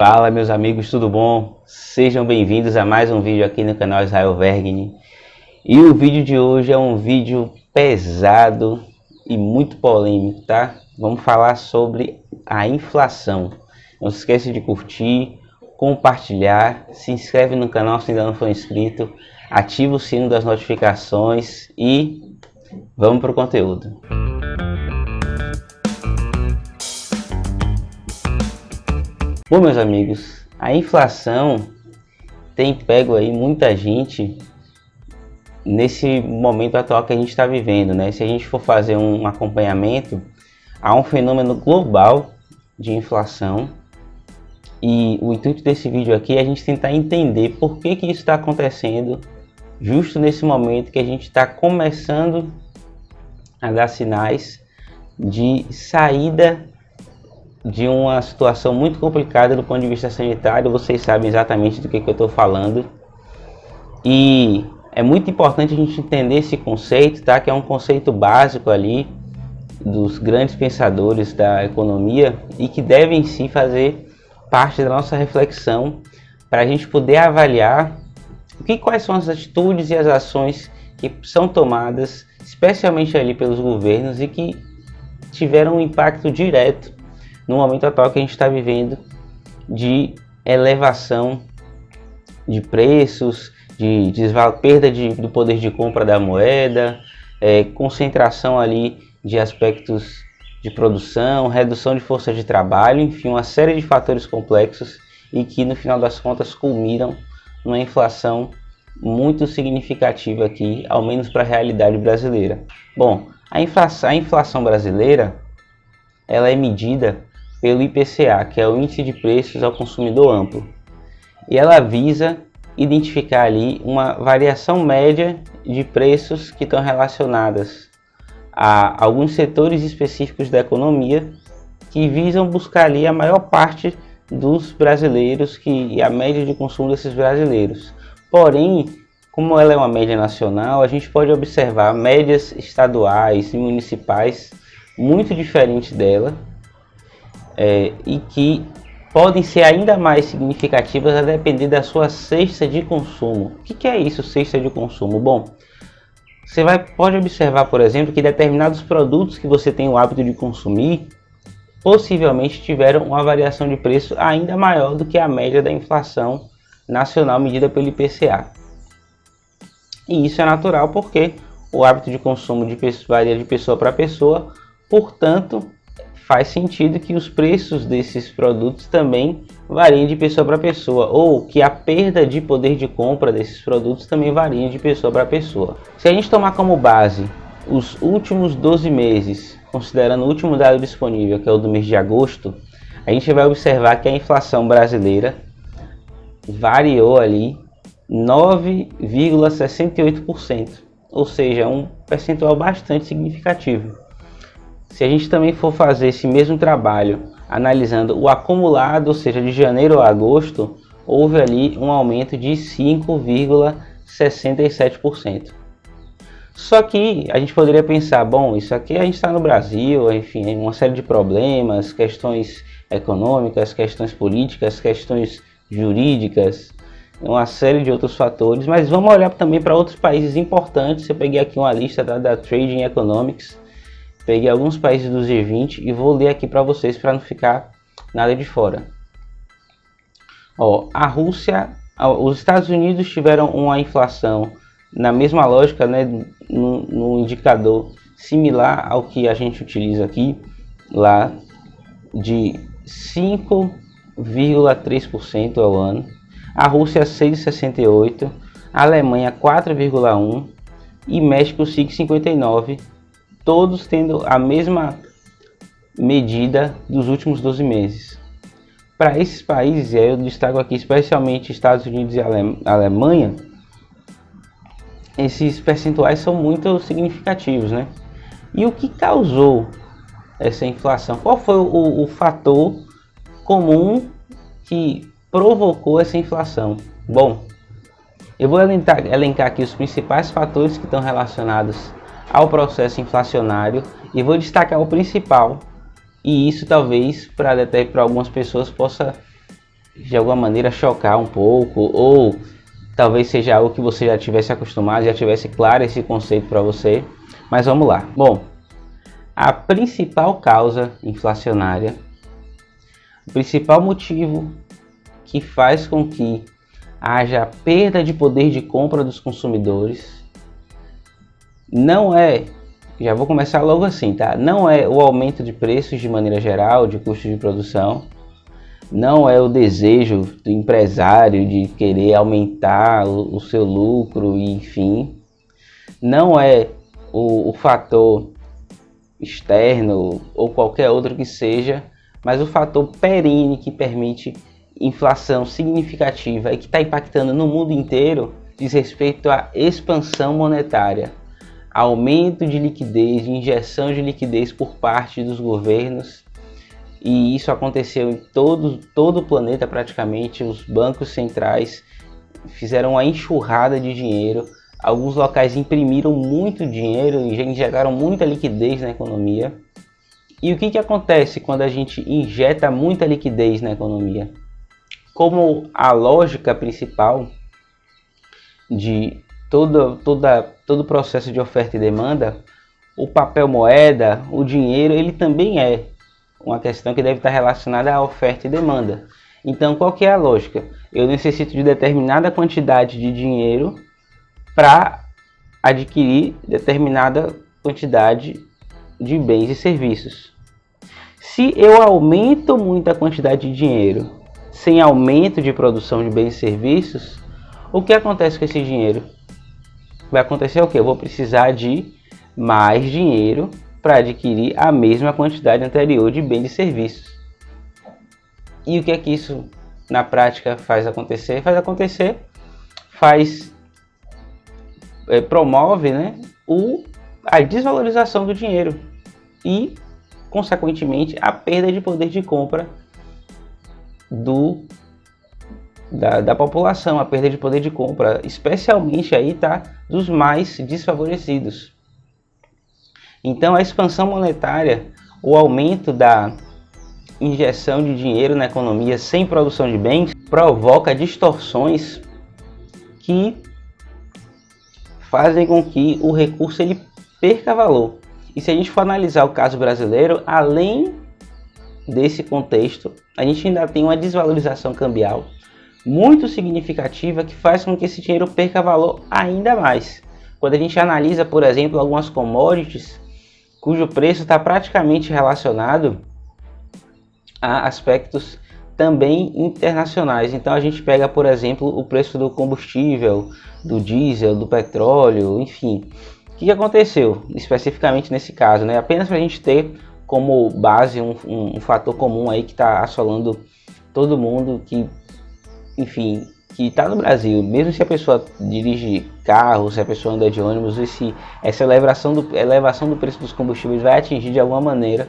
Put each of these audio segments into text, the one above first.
Fala meus amigos, tudo bom? Sejam bem-vindos a mais um vídeo aqui no canal Israel Vergine. E o vídeo de hoje é um vídeo pesado e muito polêmico, tá? Vamos falar sobre a inflação. Não se esqueça de curtir, compartilhar, se inscreve no canal se ainda não for inscrito, ativa o sino das notificações e vamos para o conteúdo. Bom, meus amigos, a inflação tem pego aí muita gente nesse momento atual que a gente está vivendo, né? Se a gente for fazer um acompanhamento, há um fenômeno global de inflação e o intuito desse vídeo aqui é a gente tentar entender por que isso está acontecendo justo nesse momento que a gente está começando a dar sinais de saída de uma situação muito complicada do ponto de vista sanitário. Vocês sabem exatamente do que eu estou falando e é muito importante a gente entender esse conceito, tá? Que é um conceito básico ali dos grandes pensadores da economia e que devem sim fazer parte da nossa reflexão para a gente poder avaliar quais são as atitudes e as ações que são tomadas, especialmente ali pelos governos e que tiveram um impacto direto no momento atual que a gente está vivendo de elevação de preços, de perda do poder de compra da moeda, concentração ali de aspectos de produção, redução de força de trabalho, enfim, uma série de fatores complexos e que no final das contas culminam numa inflação muito significativa aqui, ao menos para a realidade brasileira. Bom, a inflação brasileira ela é medida pelo IPCA, que é o Índice de Preços ao Consumidor Amplo, e ela visa identificar ali uma variação média de preços que estão relacionadas a alguns setores específicos da economia que visam buscar ali a maior parte dos brasileiros e a média de consumo desses brasileiros. Porém, como ela é uma média nacional, a gente pode observar médias estaduais e municipais muito diferentes dela, e que podem ser ainda mais significativas a depender da sua cesta de consumo. O que é isso, cesta de consumo? Bom, você pode observar, por exemplo, que determinados produtos que você tem o hábito de consumir possivelmente tiveram uma variação de preço ainda maior do que a média da inflação nacional medida pelo IPCA. E isso é natural porque o hábito de consumo varia de pessoa para pessoa, portanto, faz sentido que os preços desses produtos também variem de pessoa para pessoa, ou que a perda de poder de compra desses produtos também varie de pessoa para pessoa. Se a gente tomar como base os últimos 12 meses, considerando o último dado disponível, que é o do mês de agosto, a gente vai observar que a inflação brasileira variou ali 9,68%, ou seja, um percentual bastante significativo. Se a gente também for fazer esse mesmo trabalho analisando o acumulado, ou seja, de janeiro a agosto, houve ali um aumento de 5,67%. Só que a gente poderia pensar, bom, isso aqui a gente está no Brasil, enfim, uma série de problemas, questões econômicas, questões políticas, questões jurídicas, uma série de outros fatores, mas vamos olhar também para outros países importantes. Eu peguei aqui uma lista da Trading Economics, peguei alguns países do G20 e vou ler aqui para vocês para não ficar nada de fora. A Rússia, os Estados Unidos tiveram uma inflação na mesma lógica, né, no indicador similar ao que a gente utiliza aqui, lá de 5,3% ao ano. A Rússia 6,68%, a Alemanha 4,1% e México 5,59%. Todos tendo a mesma medida dos últimos 12 meses. Para esses países, eu destaco aqui especialmente Estados Unidos e Alemanha, esses percentuais são muito significativos, né? E o que causou essa inflação? Qual foi o fator comum que provocou essa inflação? Bom, eu vou elencar aqui os principais fatores que estão relacionados ao processo inflacionário e vou destacar o principal, e isso talvez para algumas pessoas possa de alguma maneira chocar um pouco, ou talvez seja algo que você já tivesse acostumado, já tivesse claro esse conceito para você, mas vamos lá. Bom, a principal causa inflacionária, o principal motivo que faz com que haja perda de poder de compra dos consumidores, não é, já vou começar logo assim, tá? Não é o aumento de preços de maneira geral, de custos de produção, não é o desejo do empresário de querer aumentar o seu lucro, enfim, não é o fator externo ou qualquer outro que seja, mas o fator perene que permite inflação significativa e que está impactando no mundo inteiro diz respeito à expansão monetária, aumento de liquidez, injeção de liquidez por parte dos governos, e isso aconteceu em todo o planeta praticamente. Os bancos centrais fizeram uma enxurrada de dinheiro, alguns locais imprimiram muito dinheiro e já injetaram muita liquidez na economia. E o que acontece quando a gente injeta muita liquidez na economia? Como a lógica principal de todo o processo de oferta e demanda, o papel moeda, o dinheiro, ele também é uma questão que deve estar relacionada à oferta e demanda. Então, qual que é a lógica? Eu necessito de determinada quantidade de dinheiro para adquirir determinada quantidade de bens e serviços. Se eu aumento muito a quantidade de dinheiro sem aumento de produção de bens e serviços, o que acontece com esse dinheiro? Vai acontecer o quê? Eu vou precisar de mais dinheiro para adquirir a mesma quantidade anterior de bens e serviços. E o que é que isso na prática faz acontecer? Promove, né, a desvalorização do dinheiro e, consequentemente, a perda de poder de compra da população, a perda de poder de compra, especialmente aí, tá, dos mais desfavorecidos. Então, a expansão monetária, o aumento da injeção de dinheiro na economia sem produção de bens, provoca distorções que fazem com que o recurso ele perca valor. E se a gente for analisar o caso brasileiro, além desse contexto, a gente ainda tem uma desvalorização cambial muito significativa que faz com que esse dinheiro perca valor ainda mais. Quando a gente analisa, por exemplo, algumas commodities cujo preço está praticamente relacionado a aspectos também internacionais. Então a gente pega, por exemplo, o preço do combustível, do diesel, do petróleo, enfim. O que aconteceu especificamente nesse caso, né? Apenas para a gente ter como base um fator comum aí que está assolando todo mundo, que, enfim, que está no Brasil. Mesmo se a pessoa dirige carro, se a pessoa anda de ônibus, essa elevação do preço dos combustíveis vai atingir de alguma maneira,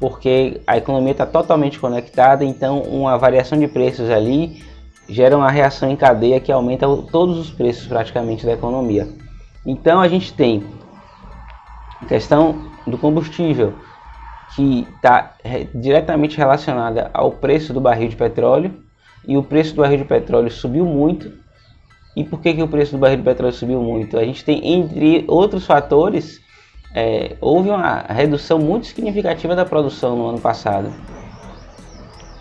porque a economia está totalmente conectada. Então uma variação de preços ali gera uma reação em cadeia que aumenta todos os preços praticamente da economia. Então a gente tem a questão do combustível, que está diretamente relacionada ao preço do barril de petróleo, e o preço do barril de petróleo subiu muito. E por que o preço do barril de petróleo subiu muito? A gente tem, entre outros fatores, houve uma redução muito significativa da produção no ano passado.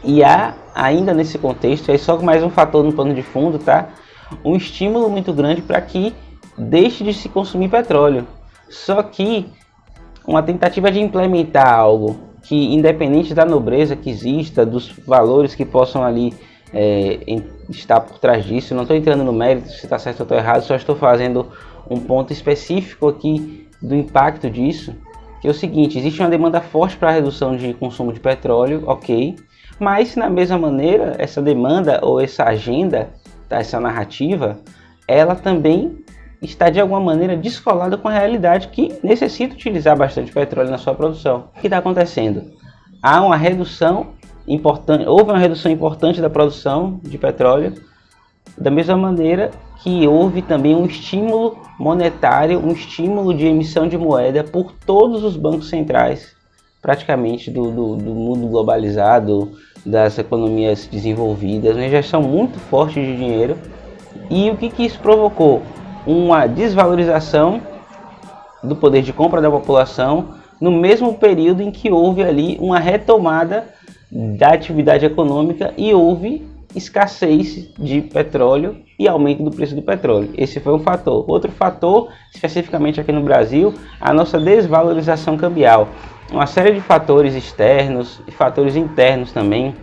E há, ainda nesse contexto, só mais um fator no pano de fundo, tá? Um estímulo muito grande para que deixe de se consumir petróleo. Só que uma tentativa de implementar algo que, independente da nobreza que exista, dos valores que possam ali estar por trás disso, não estou entrando no mérito se está certo ou está errado, só estou fazendo um ponto específico aqui do impacto disso, que é o seguinte: existe uma demanda forte para a redução de consumo de petróleo, ok, mas na mesma maneira essa demanda ou essa agenda, tá, essa narrativa, ela também está de alguma maneira descolada com a realidade que necessita utilizar bastante petróleo na sua produção. O que está acontecendo? Há uma redução importante, houve uma redução importante da produção de petróleo, da mesma maneira que houve também um estímulo monetário, um estímulo de emissão de moeda por todos os bancos centrais, praticamente do mundo globalizado, das economias desenvolvidas, uma injeção muito forte de dinheiro. E o que isso provocou? Uma desvalorização do poder de compra da população no mesmo período em que houve ali uma retomada da atividade econômica e houve escassez de petróleo e aumento do preço do petróleo. Esse foi um fator. Outro fator, especificamente aqui no Brasil, a nossa desvalorização cambial. Uma série de fatores externos e fatores internos também.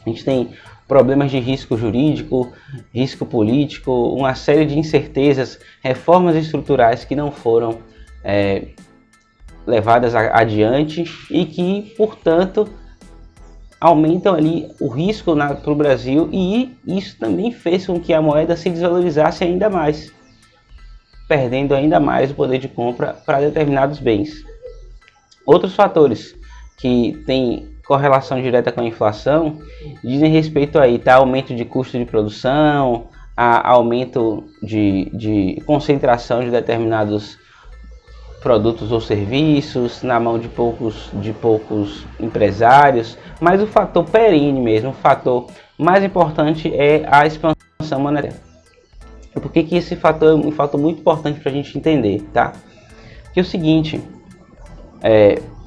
A gente tem problemas de risco jurídico, risco político, uma série de incertezas, reformas estruturais que não foram levadas adiante e que, portanto, aumentam ali o risco para o Brasil, e isso também fez com que a moeda se desvalorizasse ainda mais, perdendo ainda mais o poder de compra para determinados bens. Outros fatores que têm correlação direta com a inflação dizem respeito aí, aumento de custo de produção, a aumento de concentração de determinados produtos ou serviços na mão de poucos empresários, mas o fator perene mesmo, o fator mais importante é a expansão monetária. Por que esse fator é um fator muito importante para a gente entender, tá? Que é o seguinte,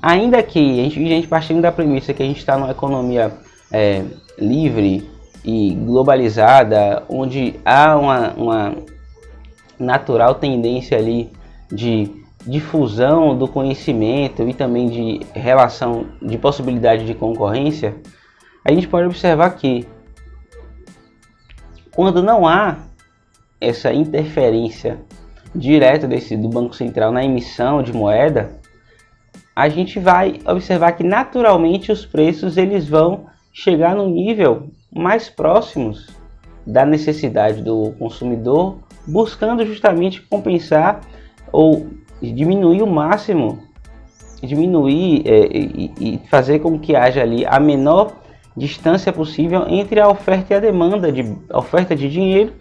ainda que a gente partindo da premissa que a gente está numa economia livre e globalizada, onde há uma natural tendência ali de difusão do conhecimento e também de relação, de possibilidade de concorrência, a gente pode observar que quando não há essa interferência direta do Banco Central na emissão de moeda, a gente vai observar que naturalmente os preços eles vão chegar no nível mais próximos da necessidade do consumidor, buscando justamente compensar ou diminuir o máximo, e fazer com que haja ali a menor distância possível entre a oferta e a demanda, a oferta de dinheiro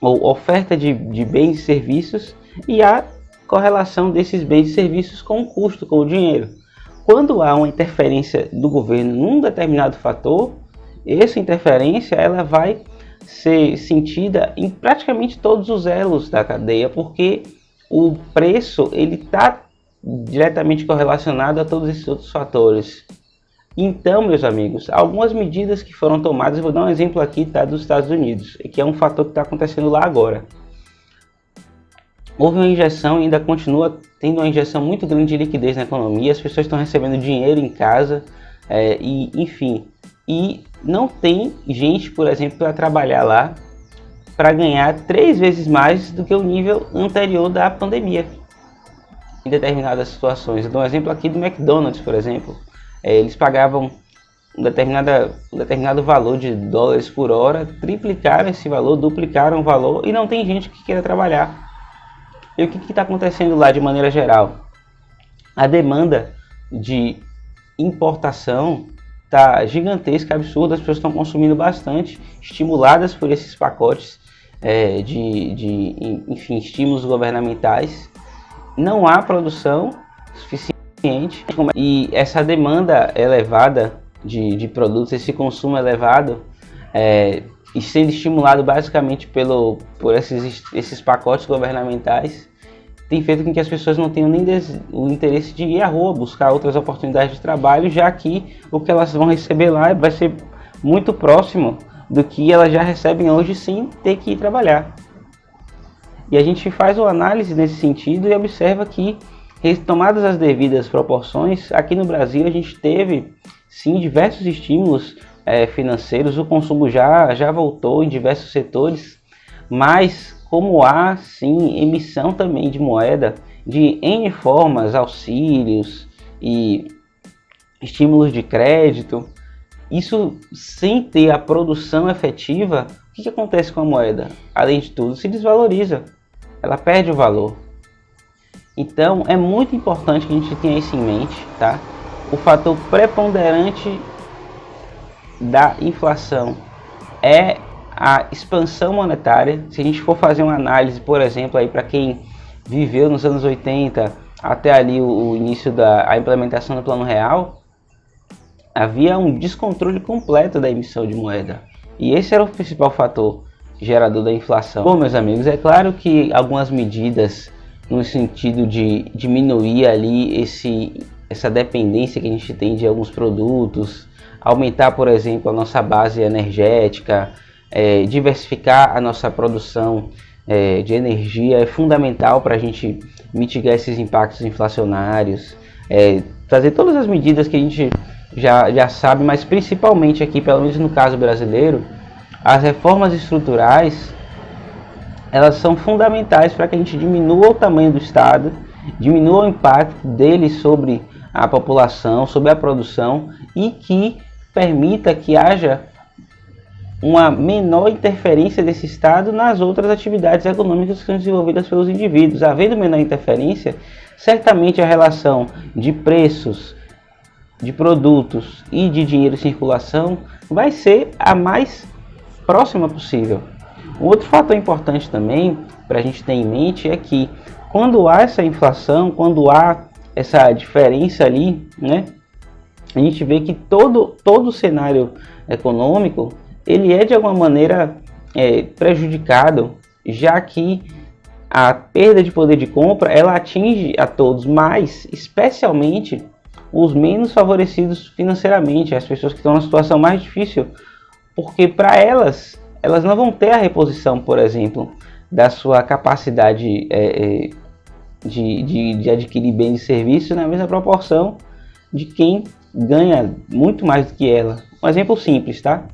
ou oferta de bens e serviços e a correlação desses bens e serviços com o custo, com o dinheiro. Quando há uma interferência do governo num determinado fator, essa interferência ela vai ser sentida em praticamente todos os elos da cadeia, porque o preço ele está diretamente correlacionado a todos esses outros fatores. Então, meus amigos, algumas medidas que foram tomadas, eu vou dar um exemplo aqui, tá, dos Estados Unidos, que é um fator que está acontecendo lá agora. Houve uma injeção e ainda continua tendo uma injeção muito grande de liquidez na economia, as pessoas estão recebendo dinheiro em casa, enfim, e não tem gente, por exemplo, para trabalhar lá para ganhar 3 vezes mais do que o nível anterior da pandemia em determinadas situações. Eu dou um exemplo aqui do McDonald's, por exemplo. Eles pagavam um determinado valor de dólares por hora, triplicaram esse valor, duplicaram o valor e não tem gente que queira trabalhar. E o que está acontecendo lá de maneira geral? A demanda de importação está gigantesca, absurda, as pessoas estão consumindo bastante, estimuladas por esses pacotes enfim, estímulos governamentais. Não há produção suficiente e essa demanda elevada de produtos, esse consumo elevado, e sendo estimulado basicamente por esses pacotes governamentais, tem feito com que as pessoas não tenham nem o interesse de ir à rua buscar outras oportunidades de trabalho, já que o que elas vão receber lá vai ser muito próximo do que elas já recebem hoje sem ter que ir trabalhar. E a gente faz uma análise nesse sentido e observa que, tomadas as devidas proporções, aqui no Brasil a gente teve sim diversos estímulos financeiros, o consumo já voltou em diversos setores, mas como há sim emissão também de moeda de N formas, auxílios e estímulos de crédito, isso sem ter a produção efetiva, o que acontece com a moeda? Além de tudo, se desvaloriza, ela perde o valor. Então é muito importante que a gente tenha isso em mente, tá? O fator preponderante da inflação é a expansão monetária. Se a gente for fazer uma análise, por exemplo, aí para quem viveu nos anos 80 até ali o início da implementação do Plano Real, havia um descontrole completo da emissão de moeda. E esse era o principal fator gerador da inflação. Bom, meus amigos, é claro que algumas medidas no sentido de diminuir ali essa dependência que a gente tem de alguns produtos, aumentar, por exemplo, a nossa base energética, diversificar a nossa produção de energia é fundamental para a gente mitigar esses impactos inflacionários, fazer todas as medidas que a gente já sabe, mas principalmente aqui, pelo menos no caso brasileiro, as reformas estruturais, elas são fundamentais para que a gente diminua o tamanho do Estado, diminua o impacto dele sobre a população, sobre a produção e que permita que haja uma menor interferência desse Estado nas outras atividades econômicas que são desenvolvidas pelos indivíduos. Havendo menor interferência, certamente a relação de preços, de produtos e de dinheiro em circulação vai ser a mais próxima possível. Um outro fator importante também para a gente ter em mente é que quando há essa inflação, quando há essa diferença ali, né, a gente vê que todo o cenário econômico ele é de alguma maneira prejudicado, já que a perda de poder de compra ela atinge a todos, mas especialmente os menos favorecidos financeiramente, as pessoas que estão na situação mais difícil, porque para elas não vão ter a reposição, por exemplo, da sua capacidade de adquirir bens e serviços na mesma proporção de quem ganha muito mais do que ela. Um exemplo simples, tá?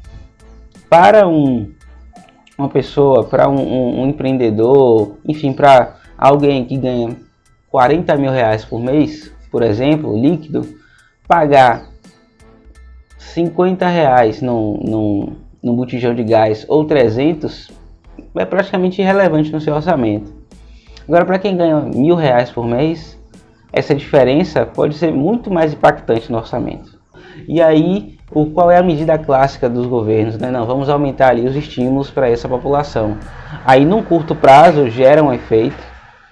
Para uma pessoa, para um empreendedor, enfim, para alguém que ganha 40 mil reais por mês, por exemplo, líquido, pagar 50 reais num botijão de gás ou 300 é praticamente irrelevante no seu orçamento. Agora, para quem ganha R$1.000 por mês, essa diferença pode ser muito mais impactante no orçamento. E aí, qual é a medida clássica dos governos? Né? Não, vamos aumentar ali os estímulos para essa população. Aí, num curto prazo, gera um efeito,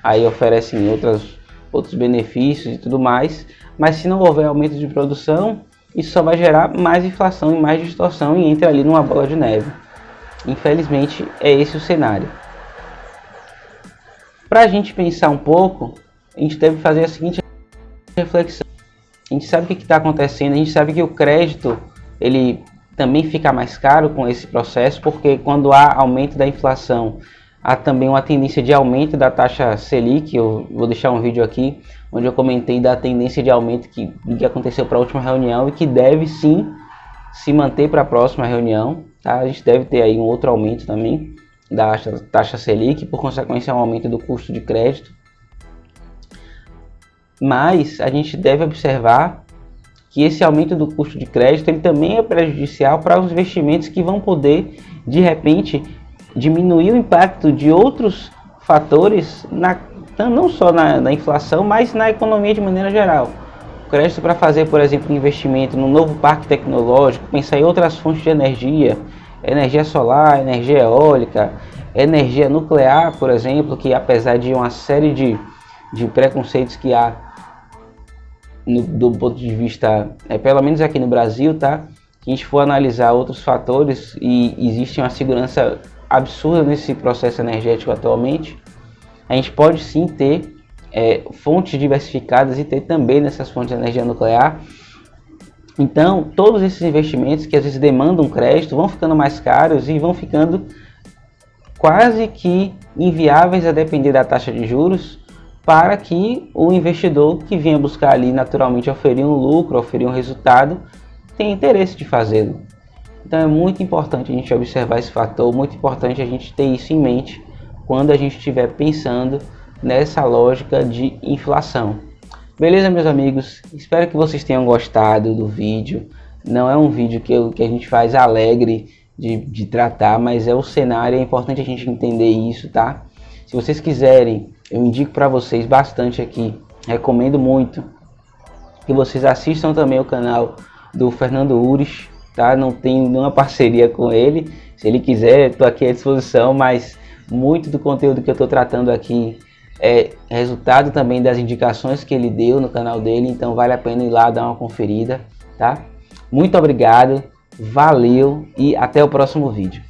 aí oferecem outros benefícios e tudo mais, mas se não houver aumento de produção, isso só vai gerar mais inflação e mais distorção e entra ali numa bola de neve. Infelizmente, é esse o cenário. Para a gente pensar um pouco, a gente deve fazer a seguinte reflexão. A gente sabe o que está acontecendo, a gente sabe que o crédito ele também fica mais caro com esse processo, porque quando há aumento da inflação, há também uma tendência de aumento da taxa Selic. Eu vou deixar um vídeo aqui onde eu comentei da tendência de aumento que aconteceu para a última reunião e que deve sim se manter para a próxima reunião. Tá? A gente deve ter aí um outro aumento também da taxa Selic, por consequência um aumento do custo de crédito. Mas a gente deve observar que esse aumento do custo de crédito ele também é prejudicial para os investimentos que vão poder, de repente, diminuir o impacto de outros fatores, não só na inflação, mas na economia de maneira geral. O crédito para fazer, por exemplo, um investimento no novo parque tecnológico, pensar em outras fontes de energia, energia solar, energia eólica, energia nuclear, por exemplo, que apesar de uma série de preconceitos que há do ponto de vista, pelo menos aqui no Brasil, tá? Se a gente for analisar outros fatores, e existe uma segurança absurda nesse processo energético atualmente, a gente pode sim ter fontes diversificadas e ter também nessas fontes de energia nuclear. Então, todos esses investimentos que às vezes demandam crédito vão ficando mais caros e vão ficando quase que inviáveis a depender da taxa de juros, para que o investidor que venha buscar ali naturalmente oferir um lucro, oferir um resultado, tenha interesse de fazê-lo. Então é muito importante a gente observar esse fator, muito importante a gente ter isso em mente quando a gente estiver pensando nessa lógica de inflação. Beleza, meus amigos? Espero que vocês tenham gostado do vídeo. Não é um vídeo que a gente faz alegre de tratar, mas é o cenário, é importante a gente entender isso, tá? Se vocês quiserem, eu indico para vocês bastante aqui, recomendo muito que vocês assistam também o canal do Fernando Ures, tá? Não tenho nenhuma parceria com ele, se ele quiser, estou aqui à disposição, mas muito do conteúdo que eu estou tratando aqui é resultado também das indicações que ele deu no canal dele, então vale a pena ir lá dar uma conferida, tá? Muito obrigado, valeu e até o próximo vídeo.